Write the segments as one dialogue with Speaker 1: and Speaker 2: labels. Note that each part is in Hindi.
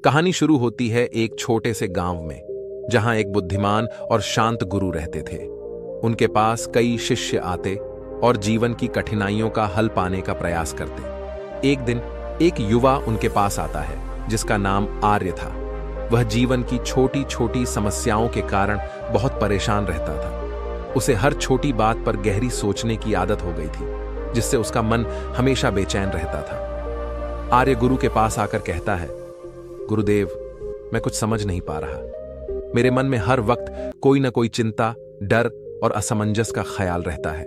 Speaker 1: कहानी शुरू होती है एक छोटे से गांव में, जहां एक बुद्धिमान और शांत गुरु रहते थे। उनके पास कई शिष्य आते और जीवन की कठिनाइयों का हल पाने का प्रयास करते। एक दिन एक युवा उनके पास आता है जिसका नाम आर्य था। वह जीवन की छोटी छोटी समस्याओं के कारण बहुत परेशान रहता था। उसे हर छोटी बात पर गहरी सोचने की आदत हो गई थी, जिससे उसका मन हमेशा बेचैन रहता था। आर्य गुरु के पास आकर कहता है, गुरुदेव, मैं कुछ समझ नहीं पा रहा। मेरे मन में हर वक्त कोई ना कोई चिंता, डर और असमंजस का ख्याल रहता है।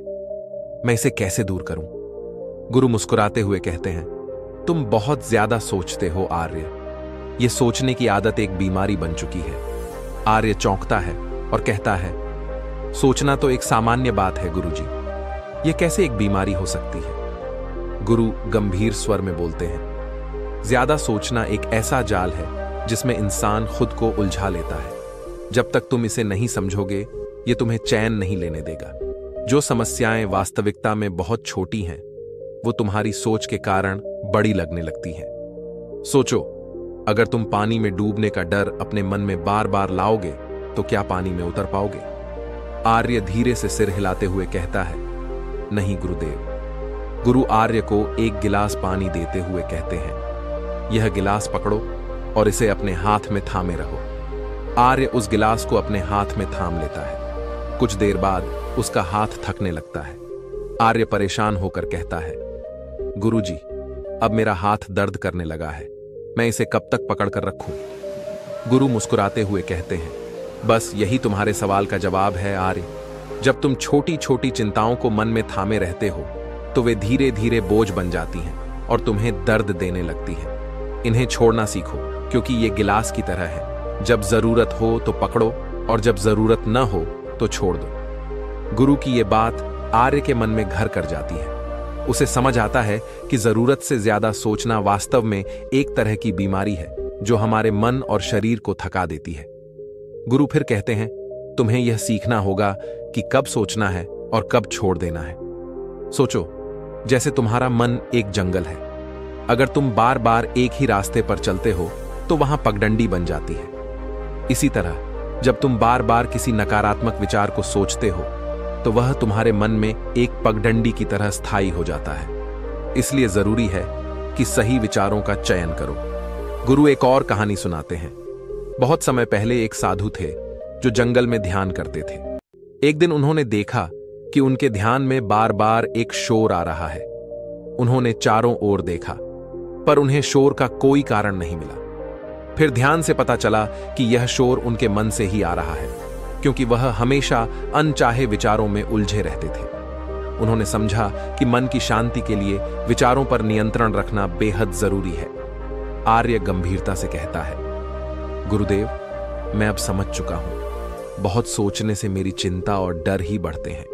Speaker 1: मैं इसे कैसे दूर करूं? गुरु मुस्कुराते हुए कहते हैं, तुम बहुत ज्यादा सोचते हो आर्य। यह सोचने की आदत एक बीमारी बन चुकी है। आर्य चौंकता है और कहता है, सोचना तो एक सामान्य बात है गुरुजी। यह कैसे एक बीमारी हो सकती है? गुरु गंभीर स्वर में बोलते हैं, ज्यादा सोचना एक ऐसा जाल है जिसमें इंसान खुद को उलझा लेता है। जब तक तुम इसे नहीं समझोगे, यह तुम्हें चैन नहीं लेने देगा। जो समस्याएं वास्तविकता में बहुत छोटी हैं, वो तुम्हारी सोच के कारण बड़ी लगने लगती हैं। सोचो, अगर तुम पानी में डूबने का डर अपने मन में बार बार लाओगे तो क्या पानी में उतर पाओगे? आर्य धीरे से सिर हिलाते हुए कहता है, नहीं गुरुदेव। गुरु आर्य को एक गिलास पानी देते हुए कहते हैं, यह गिलास पकड़ो और इसे अपने हाथ में थामे रहो। आर्य उस गिलास को अपने हाथ में थाम लेता है। कुछ देर बाद उसका हाथ थकने लगता है। आर्य परेशान होकर कहता है, गुरुजी, अब मेरा हाथ दर्द करने लगा है। मैं इसे कब तक पकड़कर रखूं? गुरु मुस्कुराते हुए कहते हैं, बस यही तुम्हारे सवाल का जवाब है आर्य। जब तुम छोटी छोटी चिंताओं को मन में थामे रहते हो तो वे धीरे धीरे बोझ बन जाती हैं और तुम्हें दर्द देने लगती हैं। इन्हें छोड़ना सीखो, क्योंकि ये गिलास की तरह है। जब जरूरत हो तो पकड़ो और जब जरूरत न हो तो छोड़ दो। गुरु की ये बात आर्य के मन में घर कर जाती है। उसे समझ आता है कि जरूरत से ज्यादा सोचना वास्तव में एक तरह की बीमारी है जो हमारे मन और शरीर को थका देती है। गुरु फिर कहते हैं, तुम्हें यह सीखना होगा कि कब सोचना है और कब छोड़ देना है। सोचो, जैसे तुम्हारा मन एक जंगल है। अगर तुम बार बार एक ही रास्ते पर चलते हो तो वहां पगडंडी बन जाती है। इसी तरह जब तुम बार बार किसी नकारात्मक विचार को सोचते हो तो वह तुम्हारे मन में एक पगडंडी की तरह स्थायी हो जाता है। इसलिए जरूरी है कि सही विचारों का चयन करो। गुरु एक और कहानी सुनाते हैं। बहुत समय पहले एक साधु थे जो जंगल में ध्यान करते थे। एक दिन उन्होंने देखा कि उनके ध्यान में बार बार एक शोर आ रहा है। उन्होंने चारों ओर देखा, पर उन्हें शोर का कोई कारण नहीं मिला। फिर ध्यान से पता चला कि यह शोर उनके मन से ही आ रहा है, क्योंकि वह हमेशा अनचाहे विचारों में उलझे रहते थे। उन्होंने समझा कि मन की शांति के लिए विचारों पर नियंत्रण रखना बेहद जरूरी है। आर्य गंभीरता से कहता है, गुरुदेव, मैं अब समझ चुका हूं। बहुत सोचने से मेरी चिंता और डर ही बढ़ते हैं।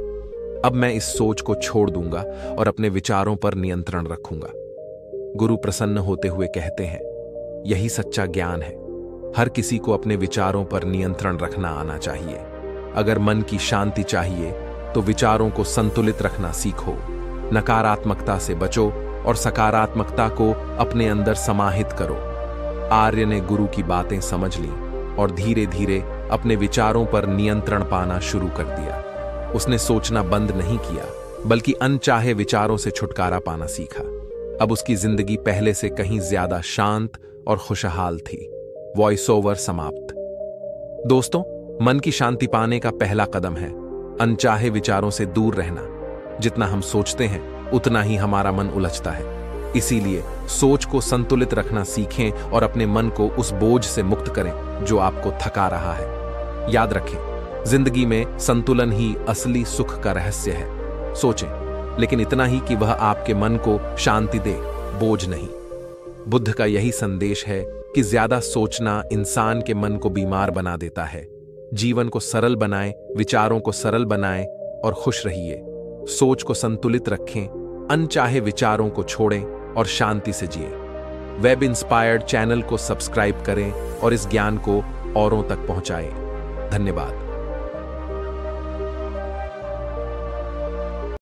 Speaker 1: अब मैं इस सोच को छोड़ दूंगा और अपने विचारों पर नियंत्रण रखूंगा। गुरु प्रसन्न होते हुए कहते हैं, यही सच्चा ज्ञान है। हर किसी को अपने विचारों पर नियंत्रण रखना आना चाहिए। अगर मन की शांति चाहिए तो विचारों को संतुलित रखना सीखो। नकारात्मकता से बचो और सकारात्मकता को अपने अंदर समाहित करो। आर्य ने गुरु की बातें समझ ली और धीरे धीरे अपने विचारों पर नियंत्रण पाना शुरू कर दिया। उसने सोचना बंद नहीं किया, बल्कि अनचाहे विचारों से छुटकारा पाना सीखा। अब उसकी जिंदगी पहले से कहीं ज्यादा शांत और खुशहाल थी। वॉइस ओवर समाप्त। दोस्तों, मन की शांति पाने का पहला कदम है अनचाहे विचारों से दूर रहना। जितना हम सोचते हैं उतना ही हमारा मन उलझता है। इसीलिए सोच को संतुलित रखना सीखें और अपने मन को उस बोझ से मुक्त करें जो आपको थका रहा है। याद रखें, जिंदगी में संतुलन ही असली सुख का रहस्य है। सोचें, लेकिन इतना ही कि वह आपके मन को शांति दे, बोझ नहीं। बुद्ध का यही संदेश है कि ज्यादा सोचना इंसान के मन को बीमार बना देता है। जीवन को सरल बनाएं, विचारों को सरल बनाएं और खुश रहिए। सोच को संतुलित रखें, अनचाहे विचारों को छोड़ें और शांति से जिए। वेब इंस्पायर्ड चैनल को सब्सक्राइब करें और इस ज्ञान को औरों तक पहुंचाएं। धन्यवाद।